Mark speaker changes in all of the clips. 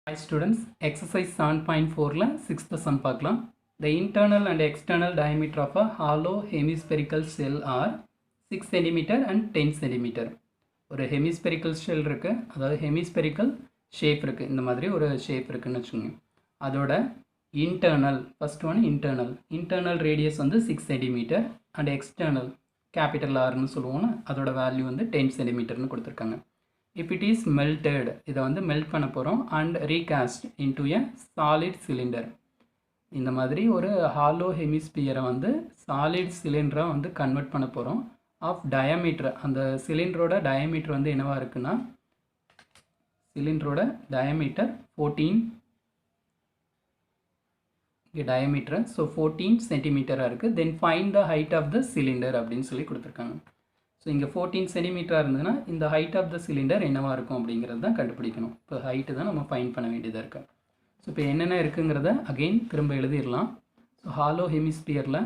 Speaker 1: Hi students, exercise 7.4 6th sum பார்க்கலாம். The internal and external diameter of a hollow hemispherical shell are 6 cm and 10 cm. ஒரு hemispherical shell இருக்கு, அதாவது hemispherical shape இருக்கு, இந்த மாதிரி ஒரு shape இருக்குன்னு வச்சுக்கோங்க. அதோட internal, first one internal radius வந்து 6 cm and external capital Rன்னு சொல்லுவோம்னா அதோட வேல்யூ வந்து 10 cm கொடுத்துருக்காங்க. If it is melted, இதை வந்து மெல்ட் பண்ண போகிறோம் and recast into a solid cylinder. இந்த மாதிரி ஒரு ஹாலோ ஹெமிஸ்பியரை வந்து சாலிட் சிலிண்டராக வந்து கன்வெர்ட் பண்ண போகிறோம். ஆஃப் டயமீட்டர், அந்த சிலிண்டரோட டயமீட்டர் வந்து என்னவா இருக்குன்னா, சிலிண்டரோட டயமீட்டர் 14 டயமீட்டர், ஸோ 14 சென்டிமீட்டராக இருக்குது. Then find the height of the cylinder அப்படின்னு சொல்லி கொடுத்துருக்காங்க. ஸோ இங்கே 14 சென்டிமீட்டராக இருந்ததுன்னா இந்த ஹைட் ஆஃப் த சிலிண்டர் என்னவாக இருக்கும் அப்படிங்கிறது தான் கண்டுபிடிக்கணும். இப்போ ஹைட்டு தான் நம்ம ஃபைண்ட் பண்ண வேண்டியதாக இருக்குது. ஸோ இப்போ என்னென்ன இருக்குங்கிறத அகெயின் திரும்ப எழுதிடலாம். ஸோ ஹாலோ ஹெமிஸ்பியரில்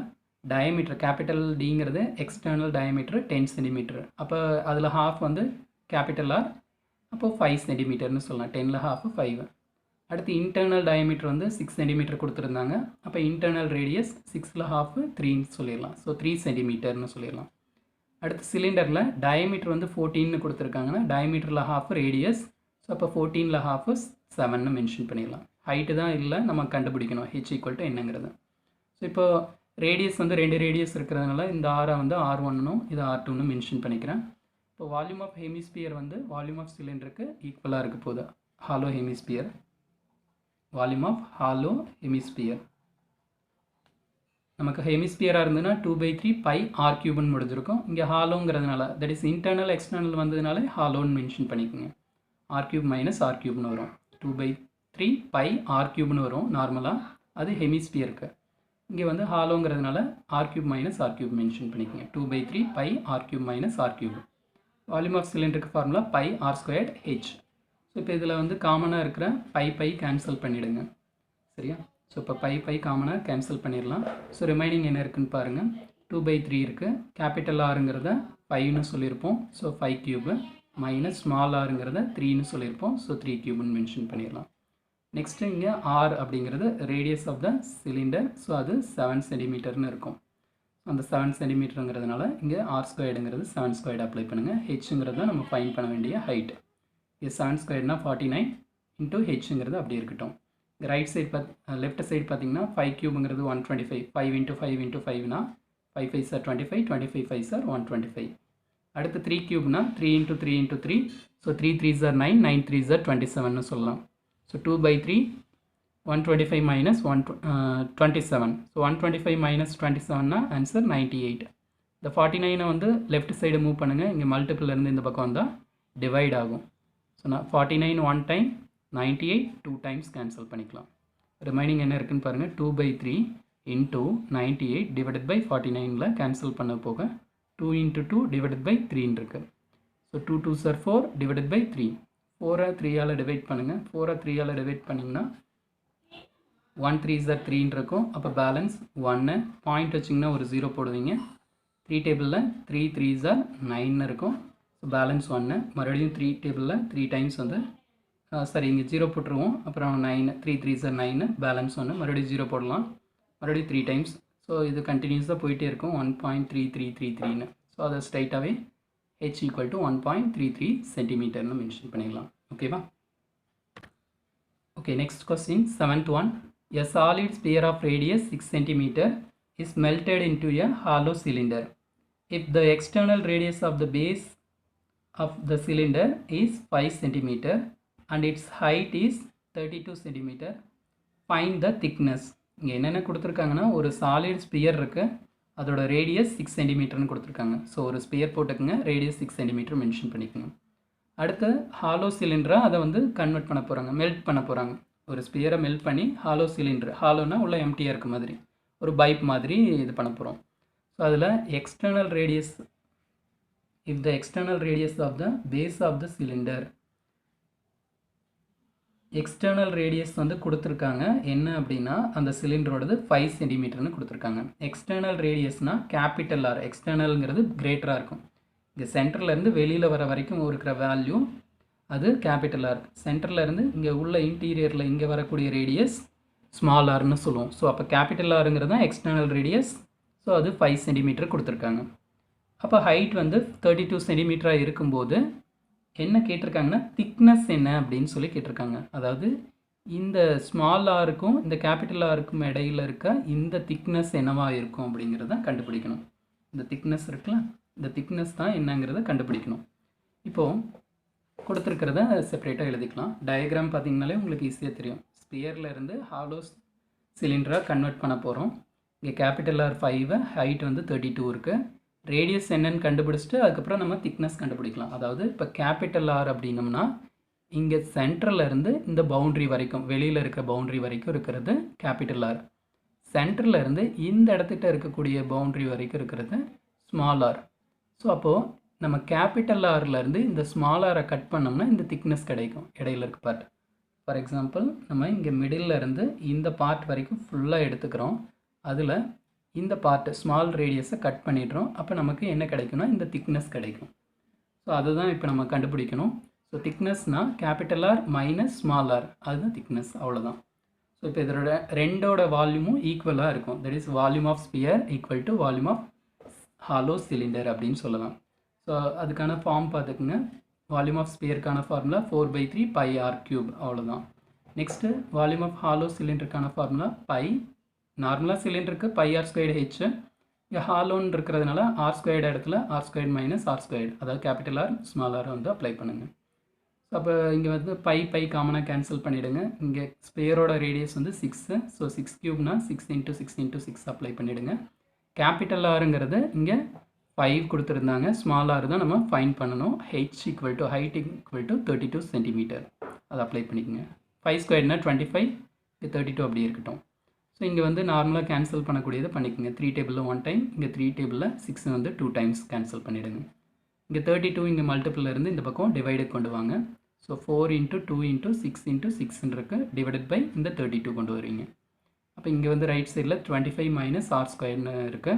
Speaker 1: டயமீட்டர் கேபிட்டல் டிங்கிறது எக்ஸ்டர்னல் டயமீட்டர் 10 சென்டிமீட்டர். அப்போ அதில் ஹாஃப் வந்து கேபிட்டல் ஆர், அப்போது 5 சென்டிமீட்டர்னு சொல்லலாம். 10ல் ஹாஃப் 5. அடுத்து இன்டர்னல் டயமீட்டர் வந்து 6 சென்டிமீட்டர் கொடுத்துருந்தாங்க. அப்போ இன்டர்னல் ரேடியஸ் 6ல் ஹாஃப் 3ன்னு சொல்லிடலாம். ஸோ 3 சென்டிமீட்டர்னு சொல்லிடலாம். அடுத்து சிலிண்டரில் டயமீட்டர் வந்து 14ன்னு கொடுத்துருக்காங்கன்னா டயமீட்டரில் ஹாஃப் ரேடியஸ், ஸோ அப்போ 14ல் ஹாஃப் 7ன்னு மென்ஷன் பண்ணிடலாம். ஹைட்டு தான் இல்லை, நம்ம கண்டுபிடிக்கணும் ஹெச் ஈக்குவல் டு என்னங்கிறது. ஸோ இப்போ ரேடியஸ் வந்து 2 ரேடியஸ் இருக்கிறதுனால இந்த ஆரை வந்து R1னும் இது R2ன்னு மென்ஷன் பண்ணிக்கிறேன். இப்போ வால்யூம் ஆஃப் ஹெமிஸ்பியர் வந்து வால்யூம் ஆஃப் சிலிண்டருக்கு ஈக்குவலாக இருக்க போகுது. Hollow hemisphere, volume of hollow hemisphere நமக்கு ஹெமிஸ்பியராக இருந்ததுன்னா 2/3 பை ஆர் கியூப்னு முடிஞ்சிருக்கும். இங்கே ஹாலோங்கிறதுனால, தட் இஸ் இன்டர்னல் எக்ஸ்டர்னல் வந்ததுனால ஹாலோன்னு மென்ஷன் பண்ணிக்கோங்க. ஆர் கியூப் மைனஸ் ஆர் கியூப்னு வரும். 2/3 பை ஆர் கியூப்னு வரும் நார்மலாக, அது ஹெமிஸ்பியருக்கு. இங்கே வந்து ஹாலோங்கிறதுனால R cube minus R cube mention பண்ணிக்கோங்க. 2/3 pi R cube minus R cube. Volume of சிலிண்டருக்கு formula pi R squared H. So இப்போ இதில் வந்து காமனாக இருக்கிற பை கேன்சல் பண்ணிவிடுங்க, சரியா? ஸோ இப்போ பை காமனாக கேன்சல் பண்ணிடலாம். ஸோ ரிமைனிங் என்ன இருக்குன்னு பாருங்கள். 2/3 இருக்குது. கேபிட்டல் ஆருங்கிறத 5ன்னு சொல்லியிருப்போம், ஸோ 5 கியூபு மைனஸ் ஸ்மால் ஆருங்கிறத 3ன்னு சொல்லியிருப்போம், ஸோ 3 கியூப்னு மென்ஷன் பண்ணிடலாம். நெக்ஸ்ட்டு இங்கே ஆர் அப்படிங்கிறது radius of the cylinder, so அது 7 சென்டிமீட்டர்னு இருக்கும். அந்த 7 சென்டிமீட்டருங்கிறதுனால இங்கே ஆர் ஸ்கொயர்டுங்கிறது 7 ஸ்கொயர்டு அப்ளை பண்ணுங்கள். ஹெச்ங்கிறது தான் நம்ம ஃபைண்ட் பண்ண வேண்டிய ஹைட். இது 7 ஸ்கொயர்டுனா 49 இன்ட்டு ஹெச்ங்கிறது அப்படி இருக்கட்டும். ரைட் சைடு லெஃப்ட் சைடு பார்த்தீங்கன்னா 5 கியூபுங்கிறது 125. 5 இன்ட்டு 5 இன்ட்டு 5னா 5 5 சார் 25, 25 5 சார் 125. அடுத்து 3 கியூப்னா 3 இன்ட்டு 3 இன்ட்டு 3, ஸோ 3 3 சார் 9, 9 3 சார் 27ன்னு சொல்லலாம். So 2/3 125 minus 27. ஸோ 125 மைனஸ் 27னா ஆன்சர் 98. இந்த 49 வந்து லெஃப்ட் சைடு மூவ் பண்ணுங்கள். இங்கே மல்டிபிள்லேருந்து இந்த பக்கம் வந்தால் டிவைட் ஆகும். ஸோ நான் 49 1 டைம், 98 2 டைம்ஸ் கேன்சல் பண்ணிக்கலாம். ரிமைனிங் என்ன இருக்குன்னு பாருங்கள். 2/3 இன்ட்டு 98 டிவைடட் பை 49ல் கேன்சல் பண்ண போக 2 இன்ட்டு 2 டிவைடட் பை 3ன்னு இருக்குது. ஸோ 2 2 சார் 4 டிவைடட் பை 3. 4 3ஆல் டிவைட் பண்ணுங்கள். 4 3ஆல் டிவைட் பண்ணிங்கன்னா 1 3 சார் 3ன்னு இருக்கும். அப்போ பேலன்ஸ் 1. பாயிண்ட் வச்சிங்கன்னா ஒரு 0 போடுவீங்க. 3 டேபிளில் 3 3 சார் 9ன்னு இருக்கும். So balance 1. மறுபடியும் 3 டேபிளில் 3 டைம்ஸ் வந்து சரி இங்கே 0 போட்டுருவோம். அப்புறம் 9 3 3 சார் 9, பேலன்ஸ் 1. மறுபடியும் 0 போடலாம். மறுபடியும் 3 டைம்ஸ். ஸோ இது கண்டினியூஸாக போயிட்டே இருக்கும். 1.3333ன்னு. ஸோ அதை ஸ்ட்ரைட்டாகவே ஹெச் ஈக்குவல் டு 1.33 சென்டிமீட்டர்னு மென்ஷன் பண்ணிடலாம். ஓகேவா? Okay, next question 7th one. A solid sphere of radius 6 cm is melted into a hollow cylinder. If the external radius of the base of the cylinder is 5 cm and its height is 32 cm, find the thickness. இங்கே என்னென்ன கொடுத்துருக்காங்கன்னா, ஒரு solid sphere இருக்குது, அதோட radius 6 சென்டிமீட்டர்னு கொடுத்துருக்காங்க. So ஒரு sphere போட்டுக்குங்க, radius 6 centimetre mention பண்ணிக்கோங்க. அடுத்து ஹாலோ சிலிண்டராக அதை வந்து கன்வெர்ட் பண்ண போகிறாங்க, மெல்ட் பண்ண போகிறாங்க. ஒரு ஸ்பியரை மெல்ட் பண்ணி ஹாலோ சிலிண்டர், ஹாலோனா உள்ள எம்டியாக இருக்க மாதிரி ஒரு பைப் மாதிரி இது பண்ண போகிறோம். ஸோ அதில் external radius, if the external radius of the base of the cylinder, external radius வந்து கொடுத்துருக்காங்க என்ன அப்படின்னா அந்த சிலிண்டரோடது 5 சென்டிமீட்டர்னு கொடுத்துருக்காங்க. எக்ஸ்டர்னல் ரேடியஸ்னால் கேபிட்டல் ஆர், எக்ஸ்டர்னல்ங்கிறது கிரேட்டராக இருக்கும். இங்கே சென்டர்லேருந்து வெளியில் வர வரைக்கும் இருக்கிற வேல்யூ அது கேபிட்டல் ஆர். சென்டரில் இருந்து இங்கே உள்ள இன்டீரியரில் இங்கே வரக்கூடிய ரேடியஸ் ஸ்மால் ஆர்னு சொல்லுவோம். ஸோ அப்போ கேபிட்டல் ஆருங்கிறது தான் எக்ஸ்டர்னல் ரேடியஸ். ஸோ அது 5 சென்டிமீட்டர் கொடுத்துருக்காங்க. அப்போ ஹைட் வந்து 32 சென்டிமீட்டராக இருக்கும்போது என்ன கேட்டிருக்காங்கன்னா திக்னஸ் என்ன அப்படின்னு சொல்லி கேட்டிருக்காங்க. அதாவது இந்த ஸ்மால் ஆருக்கும் இந்த கேபிட்டல் ஆருக்கும் இடையில் இருக்க இந்த திக்னஸ் என்னவாக இருக்கும் அப்படிங்கிறத கண்டுபிடிக்கணும். இந்த திக்னஸ் இருக்குல்ல, இந்த திக்னஸ் தான் என்னங்கிறத கண்டுபிடிக்கணும். இப்போது கொடுத்துருக்கிறத செப்பரேட்டாக எழுதிக்கலாம். டயக்ராம் பார்த்திங்கனாலே உங்களுக்கு ஈஸியாக தெரியும். ஸ்பியரில் இருந்து ஹாலோ சிலிண்டராக கன்வெர்ட் பண்ண போகிறோம். இங்கே கேபிட்டல் ஆர் 5, ஹைட் வந்து 32 இருக்குது. ரேடியஸ் என்னன்னு கண்டுபிடிச்சிட்டு அதுக்கப்புறம் நம்ம திக்னஸ் கண்டுபிடிக்கலாம். அதாவது இப்போ கேபிட்டல் ஆர் அப்படின்னம்னா இங்கே சென்டரில் இருந்து இந்த பவுண்ட்ரி வரைக்கும், வெளியில் இருக்கிற பவுண்ட்ரி வரைக்கும் இருக்கிறது கேபிட்டல் ஆர். சென்டரில் இருந்து இந்த இடத்துக்கிட்ட இருக்கக்கூடிய பவுண்ட்ரி வரைக்கும் இருக்கிறது ஸ்மால் ஆர். ஸோ அப்போது நம்ம கேபிட்டல் ஆர்லேருந்து இந்த ஸ்மால் ஆரை கட் பண்ணோம்னா இந்த திக்னஸ் கிடைக்கும், இடையில இருக்க பார்ட். ஃபார் எக்ஸாம்பிள் நம்ம இங்கே மிடில் இருந்து இந்த பார்ட் வரைக்கும் ஃபுல்லாக எடுத்துக்கிறோம். அதில் இந்த பார்ட்டு ஸ்மால் ரேடியஸை கட் பண்ணிடுறோம். அப்போ நமக்கு என்ன கிடைக்கும்னா இந்த திக்னஸ் கிடைக்கும். ஸோ அதுதான் இப்போ நம்ம கண்டுபிடிக்கணும். ஸோ திக்னஸ்னால் capital R minus small R, அதுதான் திக்னஸ், அவ்வளோதான். ஸோ இப்போ இதோட ரெண்டோட வால்யூமும் ஈக்குவலாக இருக்கும். That is volume of sphere equal to volume of hollow cylinder அப்படின்னு சொல்லலாம். ஸோ அதுக்கான ஃபார்ம் பார்த்துக்குங்க. வால்யூம் ஆஃப் ஸ்பியருக்கான ஃபார்முலா 4/3 பை ஆர் கியூப், அவ்வளோதான். நெக்ஸ்ட்டு வால்யூம் ஆஃப் ஹாலோ சிலிண்டருக்கான ஃபார்முலா பை. நார்மலாக சிலிண்டருக்கு பை ஆர் ஸ்கொயர்டு ஹெச். இங்கே ஹாலோன்னு இருக்கிறதுனால ஆர் ஸ்கொயர்டு இடத்துல R squared minus R squared, அதாவது கேபிட்டல் ஆர் ஸ்மால் ஆர் வந்து அப்ளை பண்ணுங்கள். ஸோ அப்போ இங்கே வந்து பை காமனாக கேன்சல் பண்ணிவிடுங்க. இங்கே ஸ்பியரோட ரேடியஸ் வந்து 6. ஸோ 6 கியூப்னா 6 × 6 × 6 அப்ளை பண்ணிவிடுங்க. கேபிட்டல் ஆருங்கிறது இங்கே 5 கொடுத்துருந்தாங்க, ஸ்மால் ஆர் தான் நம்ம ஃபைன் பண்ணணும். ஹைட் ஈக்குவல் டு 32 சென்டிமீட்டர், அதை அப்ளை பண்ணிக்கோங்க. 5 ஸ்கொயர்னா 25, 32 அப்படி இருக்கட்டும். ஸோ இங்கே வந்து நார்மலாக கேன்சல் பண்ணக்கூடியதை பண்ணிக்கோங்க. 3 டேபிளில் 1 டைம், இங்கே 3 டேபிளில் 6 வந்து 2 டைம்ஸ் கேன்சல் பண்ணிவிடுங்க. இங்கே 32 இங்கே மல்டிப்பிள் இருந்து இந்த பக்கம் டிவைடு கொண்டு வாங்க. ஸோ 4 × 2 × 6 × 6 இருக்கு, டிவைடட் பை இந்த 32 கொண்டு வருவீங்க. அப்போ இங்கே வந்து ரைட் சைடில் 25 மைனஸ் ஆர் ஸ்கொயர்னு இருக்குது.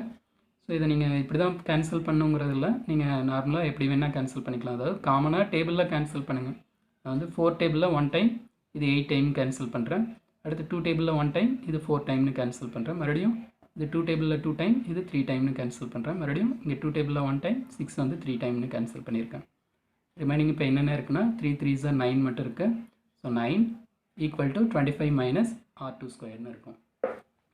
Speaker 1: ஸோ இதை நீங்கள் இப்படி தான் கேன்சல் பண்ணுங்கிறதில்ல, நீங்கள் நார்மலாக எப்படி வேணால் கேன்சல் பண்ணிக்கலாம். அதாவது காமனாக டேபிளில் கேன்சல் பண்ணுங்கள். நான் வந்து 4 டேபிளில் 1 டைம், இது 8 டைம் கேன்சல் பண்ணுறேன். அடுத்து 2 டேபிளில் 1 டைம், இது 4 டைம்னு கேன்சல் பண்ணுறேன். மறுபடியும் இது 2 டேபிளில் 2 டைம், இது 3 டைம்னு கேன்சல் பண்ணுறேன். மறுபடியும் இங்கே 2 டேபிளில் 1 டைம், 6 வந்து 3 டைம்னு கேன்சல் பண்ணியிருக்கேன். ரிமைனிங் இப்போ என்னென்ன இருக்குன்னா 3 3s 9 மட்டும் இருக்குது. So 9 equal to 25 minus R2 ஸ்கொயர்னு இருக்கும்.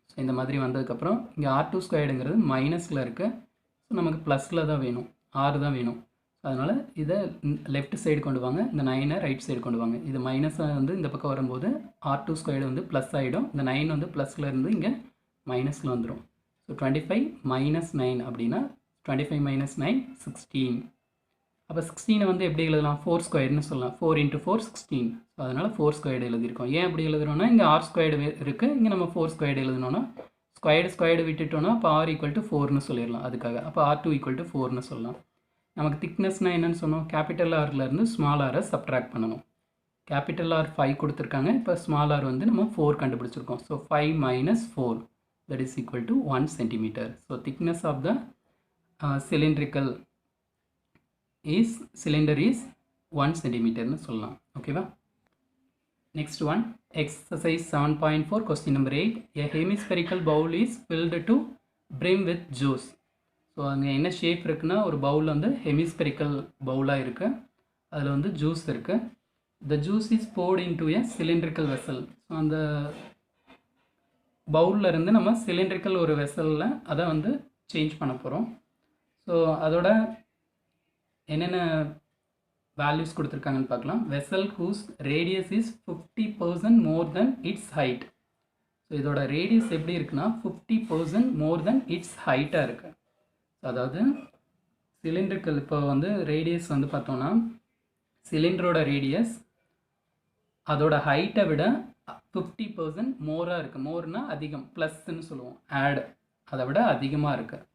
Speaker 1: ஸோ இந்த மாதிரி வந்ததுக்கப்புறம் இங்கே R2 ஸ்கொயர்டுங்கிறது மைனஸில் இருக்குது. ஸோ நமக்கு ப்ளஸில் தான் வேணும், 6 தான் வேணும். அதனால் இதை லெஃப்ட் சைடு கொண்டு வாங்க, இந்த 9 ரைட் சைடு கொண்டு வாங்க. இது மைனஸாக வந்து இந்த பக்கம் வரும்போது R2 ஸ்கொயர்டு வந்து ப்ளஸ் ஆகிடும். இந்த 9 வந்து ப்ளஸில் இருந்து இங்கே மைனஸில் வந்துடும். ஸோ 25 மைனஸ் 9 அப்படின்னா 25 மைனஸ் 9 16. அப்போ 16 வந்து எப்படி எழுதலாம்? 4 ஸ்கொயர்டுன்னு சொல்லலாம். 4 × 4 16. ஸோ அதனால் 4 ஸ்கொயர்டு எழுதியிருக்கோம். ஏன் அப்படி எழுதுறோன்னா இங்கே ஆர் ஸ்கொயர்டு இருக்குது, இங்கே நம்ம 4 ஸ்கொயர்டு எழுதணும்னா ஸ்கொயர்டு விட்டுட்டோன்னா அப்போ R = 4ன்னு சொல்லிடலாம். அதுக்காக அப்போ R2 = 4ன்னு சொல்லலாம். நமக்கு திக்னஸ்னால் என்னென்னு சொன்னோம்? கேபிட்டல் ஆர்லேருந்து ஸ்மால் ஆரை சப்ட்ராக்ட் பண்ணணும். கேபிட்டல் ஆர் 5 கொடுத்துருக்காங்க, இப்போ ஸ்மால் ஆர் வந்து நம்ம 4 கண்டுபிடிச்சிருக்கோம். So 5 minus 4 that is equal to 1 centimeter. So thickness of the cylindrical cylinder is 1 centimeter னு சொல்லலாம். ஓகேவா? Next one, exercise 7.4 question number 8. A hemispherical bowl is filled to brim with juice. So அங்கே என்ன shape இருக்குன்னா ஒரு பவுல் வந்து hemispherical பவுலாக இருக்குது, அதில் வந்து ஜூஸ் இருக்குது. The juice is poured into a cylindrical vessel. So அந்த பவுலில் இருந்து நம்ம சிலிண்ட்ரிக்கல் ஒரு வெசலில் அதை வந்து சேஞ்ச் பண்ண போகிறோம். ஸோ அதோட என்னென்ன வேல்யூஸ் கொடுத்துருக்காங்கன்னு பார்க்கலாம். Vessel whose radius is 50% more then its height. So இதோட ரேடியஸ் எப்படி இருக்குன்னா 50% மோர் தென் இட்ஸ் ஹைட்டாக இருக்குது. அதாவது சிலிண்ட்ரிக்கல் இப்போ வந்து ரேடியஸ் வந்து பார்த்தோன்னா சிலிண்டரோட ரேடியஸ் அதோட ஹைட்டை விட 50% மோராக இருக்குது. மோர்னா அதிகம், ப்ளஸ்ன்னு சொல்லுவோம், ஆட், அதை விட அதிகமாக இருக்குது.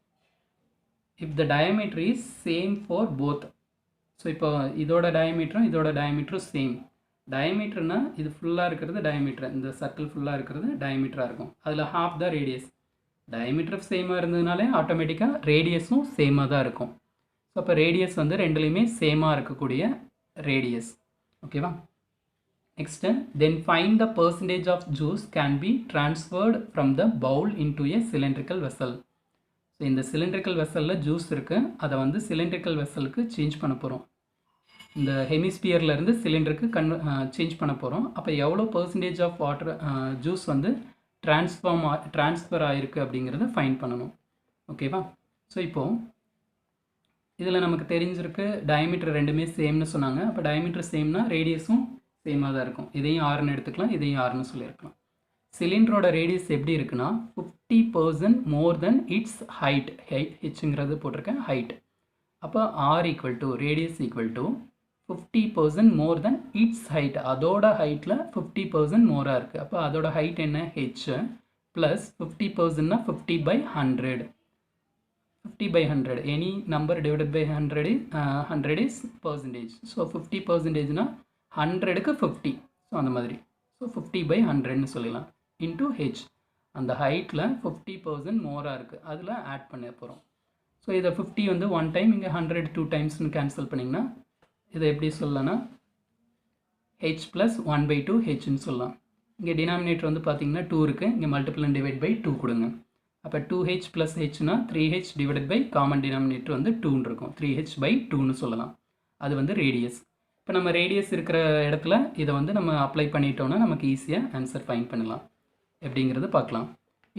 Speaker 1: If the diameter is same for both. So இப்போ இதோட டயமீட்டரும் சேம். டயமீட்டர்னால் இது ஃபுல்லாக இருக்கிறது டயமீட்டர், இந்த சர்க்கிள் ஃபுல்லாக இருக்கிறது டயமீட்டராக இருக்கும். அதில் ஹாஃப் த ரேடியஸ். டயமீட்டர் சேமாக இருந்ததுனாலே ஆட்டோமேட்டிக்காக ரேடியஸும் சேமாக தான் இருக்கும். ஸோ அப்போ ரேடியஸ் வந்து ரெண்டுலேயுமே சேமாக இருக்கக்கூடிய ரேடியஸ். ஓகேவா. Next then find the percentage of juice can be transferred from the bowl into a cylindrical vessel. So இந்த cylindrical வெசலில் ஜூஸ் இருக்குது, அதை வந்து cylindrical வெசலுக்கு சேஞ்ச் பண்ண போகிறோம். இந்த ஹெமிஸ்பியர்லேருந்து சிலிண்டருக்கு சேஞ்ச் பண்ண போகிறோம். அப்போ எவ்வளோ பர்சன்டேஜ் ஆஃப் வாட்டர் ஜூஸ் வந்து ட்ரான்ஸ்ஃபர் ஆகிருக்கு அப்படிங்கிறத ஃபைண்ட் பண்ணணும். ஓகேவா. ஸோ இப்போது இதில் நமக்கு தெரிஞ்சிருக்கு டயமீட்டர் ரெண்டுமே சேம்னு சொன்னாங்க. அப்போ டயமீட்டர் சேம்னா ரேடியஸும் சேமாக தான் இருக்கும். இதையும் ஆறுன்னு எடுத்துக்கலாம், இதையும் ஆறுன்னு சொல்லியிருக்கலாம். சிலிண்டரோட ரேடியஸ் எப்படி இருக்குன்னா 50% மோர் தென் இட்ஸ் ஹைட். ஹெச்ங்கிறது போட்டிருக்கேன் ஹைட். அப்போ R equal to radius equal to 50% more then its height. அதோட ஹைட்டில் 50% மோராக இருக்குது. அப்போ அதோட ஹைட் என்ன ஹெச் ப்ளஸ் 50%னா 50/100. 50/100 any number divided by 100 is percentage. So 50%னா 100க்கு 50. ஸோ அந்த மாதிரி. ஸோ 50/100ன்னு சொல்லலாம் இன்டூ ஹெச். அந்த ஹைட்டில் 50% மோராக இருக்குது, அதில் ஆட் பண்ண போகிறோம். ஸோ இதை 50 வந்து 1 டைம், இங்கே 100 2 டைம்ஸ்னு கேன்சல் பண்ணிங்கன்னா இதை எப்படி சொல்லலாம்னா ஹெச் ப்ளஸ் 1/2 ஹெச்ன்னு சொல்லலாம். இங்கே டினாமினேட்டர் வந்து பார்த்தீங்கன்னா 2 இருக்குது, இங்கே மல்டிபிள் அண்ட் டிவைட் பை 2 கொடுங்க. அப்போ 2h ப்ளஸ் ஹெச்னா 3h divided by common denominator வந்து 2ன்னு இருக்கும். 3h/2ன்னு சொல்லலாம். அது வந்து ரேடியஸ். இப்போ நம்ம ரேடியஸ் இருக்கிற இடத்துல இதை வந்து நம்ம அப்ளை பண்ணிட்டோன்னா நமக்கு ஈஸியாக ஆன்சர் ஃபைண்ட் பண்ணலாம். எப்படிங்கிறது பார்க்கலாம்.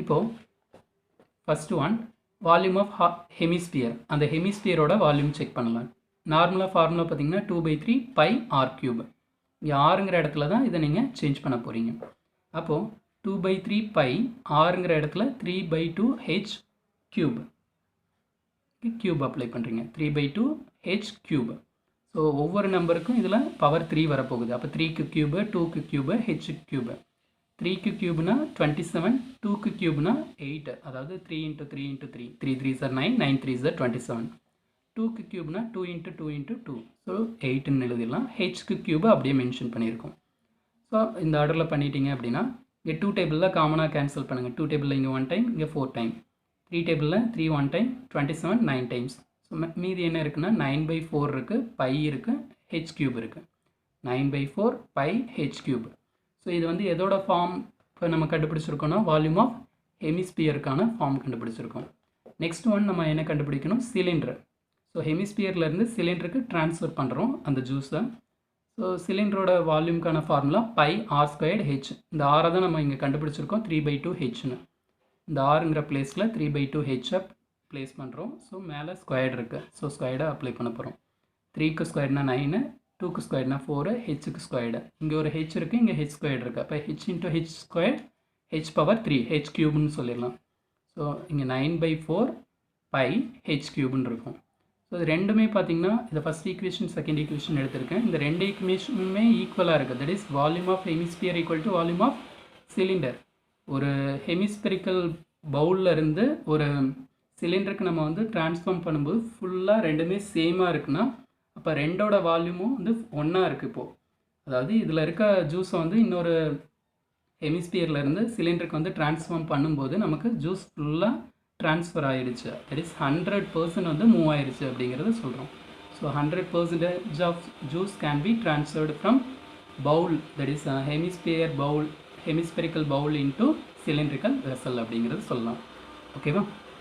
Speaker 1: இப்போது first one volume of hemisphere. அந்த ஹெமிஸ்பியரோட வால்யூம் செக் பண்ணலாம். நார்மலாக ஃபார்முலா பார்த்தீங்கன்னா 2/3 πr³. இங்கே ஆறுங்கிற இடத்துல தான் இதை நீங்கள் சேஞ்ச் பண்ண போகிறீங்க. அப்போது 2/3 π ஆறுங்கிற இடத்துல 3/2 h³ க்யூப் அப்ளை பண்ணுறீங்க. 3/2 h³. ஸோ ஒவ்வொரு நம்பருக்கும் இதில் பவர் 3 வரப்போகுது. அப்போ 3க்கு க்யூபு, 2க்கு க்யூபு, ஹெச்சுக்கு க்யூபு. 3க்கு க்யூப்னா 27, 2க்கு க்யூப்னா 8. அதாவது 3 × 3 × 3. 3 3s are 9, 9 3s are 27. 2க்கு க்யூப்னா 2 × 2 × 2. ஸோ 8ன்னு எழுதிடலாம். ஹெச்க்கு க்யூபு அப்படியே மென்ஷன் பண்ணியிருக்கோம். ஸோ இந்த ஆர்டரில் பண்ணிட்டீங்க அப்படின்னா இங்கே 2 டேபிளில் காமனாக கேன்சல் பண்ணுங்கள். 2 டேபிளில் இங்கே 1 டைம், இங்கே 4 டைம். 3 டேபிளில் 3 1 டைம், 27 9 டைம்ஸ். ஸோ மீதி என்ன இருக்குன்னா 9/4 இருக்குது, பை இருக்குது, h³ இருக்குது. 9/4 π h³. ஸோ இது வந்து எதோட ஃபார்ம் இப்போ நம்ம கண்டுபிடிச்சிருக்கோன்னா வால்யூம் ஆஃப் ஹெமிஸ்பியருக்கான ஃபார்ம் கண்டுபிடிச்சிருக்கோம். நெக்ஸ்ட் ஒன் நம்ம என்ன கண்டுபிடிக்கணும், சிலிண்டர். ஸோ ஹெமிஸ்பியர்லேருந்து சிலிண்டருக்கு ட்ரான்ஸ்ஃபர் பண்ணுறோம் அந்த ஜூஸை. ஸோ சிலிண்டரோட வால்யூம்க்கான ஃபார்முலா πr²h. இந்த ஆரை தான் நம்ம இங்கே கண்டுபிடிச்சிருக்கோம் 3/2 ஹெச்னு. இந்த ஆறுங்கிற பிளேஸில் 3/2 ஹெச்சை ப்ளேஸ் பண்ணுறோம். ஸோ மேலே ஸ்கொயர்டு இருக்குது. ஸோ ஸ்கொயர்டை அப்ளை பண்ண போகிறோம். 3க்கு ஸ்கொயர்னா 9, 2க்கு ஸ்கொயர்னா 4, ஹெச்சுக்கு ஸ்கொயர்டு. இங்கே ஒரு ஹெச் இருக்குது, இங்கே ஹெச் ஸ்கொயர்டு இருக்குது. அப்போ h × h², h⁻3 h³ சொல்லிடலாம். ஸோ இங்கே 9/4 π h³ இருக்கும். ஸோ இது ரெண்டுமே பார்த்தீங்கன்னா இதை ஃபஸ்ட் ஈக்குவேஷன் செகண்ட் ஈக்குவேஷன் எடுத்திருக்கேன். இந்த ரெண்டு ஈக்குவேஷனுமே ஈக்குவலாக இருக்குது. That is volume of hemisphere equal to volume of cylinder. ஒரு ஹெமிஸ்பெரிக்கல் பவுலில் இருந்து ஒரு சிலிண்டருக்கு நம்ம வந்து ட்ரான்ஸ்ஃபார்ம் பண்ணும்போது ஃபுல்லாக ரெண்டுமே சேமாக இருக்குன்னா அப்போ ரெண்டோட வால்யூமும் வந்து ஒன்றா இருக்குது. இப்போது அதாவது இதில் இருக்க ஜூஸை வந்து இன்னொரு ஹெமிஸ்பியர்லேருந்து சிலிண்டருக்கு வந்து ட்ரான்ஸ்ஃபார்ம் பண்ணும்போது நமக்கு ஜூஸ் ஃபுல்லாக ட்ரான்ஸ்ஃபர் ஆகிடுச்சு. தட் இஸ் 100% வந்து மூவ் ஆகிடுச்சு அப்படிங்கிறத சொல்கிறோம். So 100% of juice can be transferred from bowl, that is hemispherical bowl into cylindrical vessel அப்படிங்கிறது சொல்லலாம். ஓகேவா.